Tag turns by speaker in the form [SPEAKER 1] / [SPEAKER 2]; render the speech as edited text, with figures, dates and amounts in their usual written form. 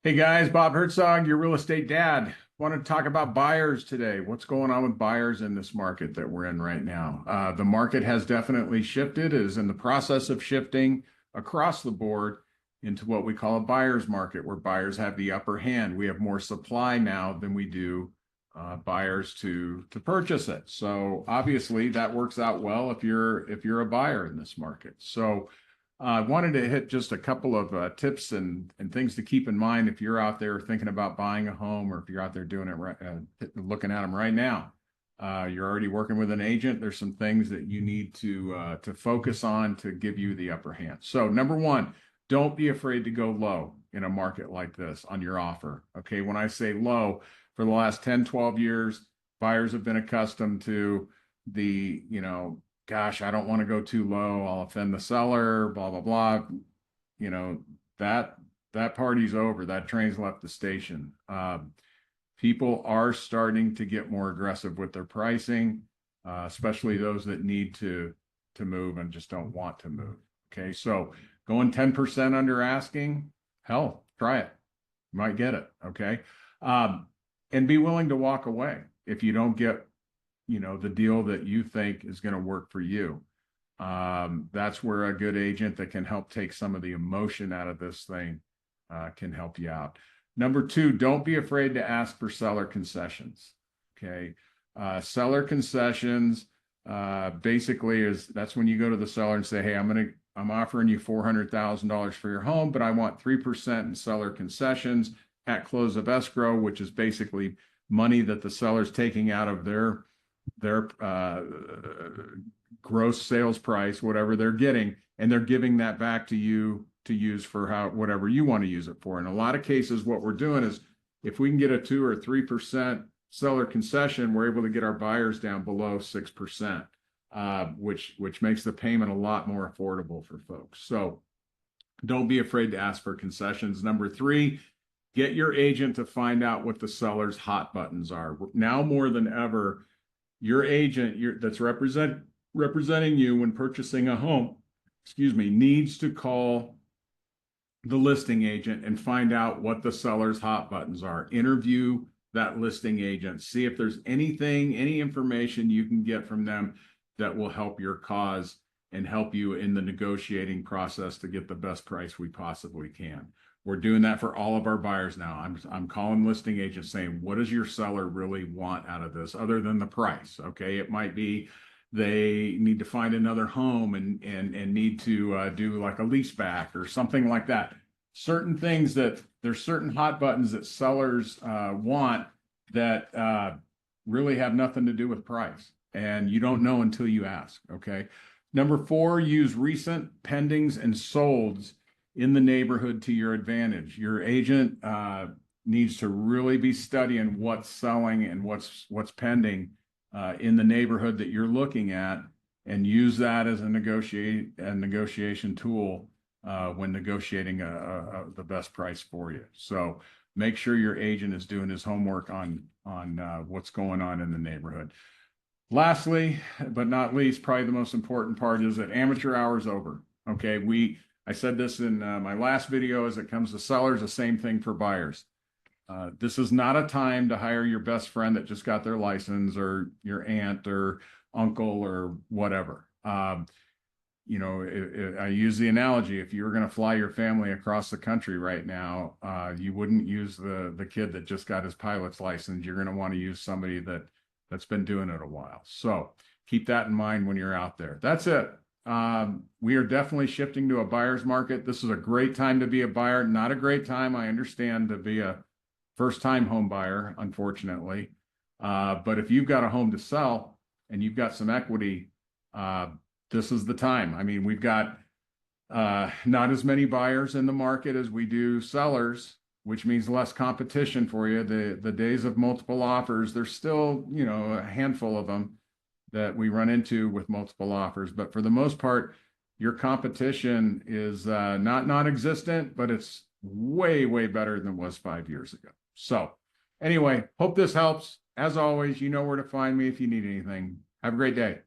[SPEAKER 1] Hey guys, Bob Herzog, your real estate dad. Want to talk about buyers today. What's going on with buyers in this market that we're in right now? The market has definitely shifted, is in the process of shifting across the board into what we call a buyer's market, where buyers have the upper hand. We have more supply now than we do buyers to purchase it. So obviously that works out well if you're a buyer in this market. So I wanted to hit just a couple of tips and things to keep in mind if you're out there thinking about buying a home, or if you're out there doing it right, looking at them right now. You're already working with an agent. There's some things that you need to focus on to give you the upper hand. So number one, don't be afraid to go low in a market like this on your offer. Okay, when I say low, for the last 10, 12 years, buyers have been accustomed to the, gosh, I don't want to go too low. I'll offend the seller, blah, blah, blah. You know, that party's over. That train's left the station. People are starting to get more aggressive with their pricing, especially those that need to move and just don't want to move. Okay, so going 10% under asking, hell, try it. You might get it. Okay. And be willing to walk away if you don't get the deal that you think is going to work for you. That's where a good agent that can help take some of the emotion out of this thing can help you out. Number two, don't be afraid to ask for seller concessions. Okay. Seller concessions basically that's when you go to the seller and say, hey, I'm offering you $400,000 for your home, but I want 3% in seller concessions at close of escrow, which is basically money that the seller's taking out of their gross sales price, whatever they're getting, and they're giving that back to you to use for whatever you want to use it for. In a lot of cases, what we're doing is if we can get a 2 or 3% seller concession, we're able to get our buyers down below 6%, which makes the payment a lot more affordable for folks. So don't be afraid to ask for concessions. Number three, get your agent to find out what the seller's hot buttons are. Now more than ever, your agent that's representing you when purchasing a home, needs to call the listing agent and find out what the seller's hot buttons are. Interview that listing agent. See if there's any information you can get from them that will help your cause and help you in the negotiating process to get the best price we possibly can. We're doing that for all of our buyers now. I'm calling listing agents saying, what does your seller really want out of this other than the price? Okay, it might be they need to find another home and need to do like a lease back or something like that. Certain things there's certain hot buttons that sellers want that really have nothing to do with price. And you don't know until you ask, okay? Number four, use recent pendings and solds in the neighborhood to your advantage. Your agent needs to really be studying what's selling and what's pending in the neighborhood that you're looking at, and use that as a negotiation tool when negotiating the best price for you. So make sure your agent is doing his homework on what's going on in the neighborhood. Lastly, but not least, probably the most important part is that amateur hour is over. Okay, I said this in my last video. As it comes to sellers, the same thing for buyers. This is not a time to hire your best friend that just got their license, or your aunt or uncle or whatever. I use the analogy, if you were going to fly your family across the country right now, you wouldn't use the kid that just got his pilot's license. You're going to want to use somebody that's been doing it a while. So keep that in mind when you're out there. That's it. We are definitely shifting to a buyer's market. This is a great time to be a buyer, not a great time, I understand, to be a first-time home buyer, unfortunately. But if you've got a home to sell and you've got some equity, this is the time. I mean, we've got not as many buyers in the market as we do sellers, which means less competition for you. The days of multiple offers, there's still, a handful of them that we run into with multiple offers. But for the most part, your competition is not non-existent, but it's way, way better than it was 5 years ago. So anyway, hope this helps. As always, you know where to find me if you need anything. Have a great day.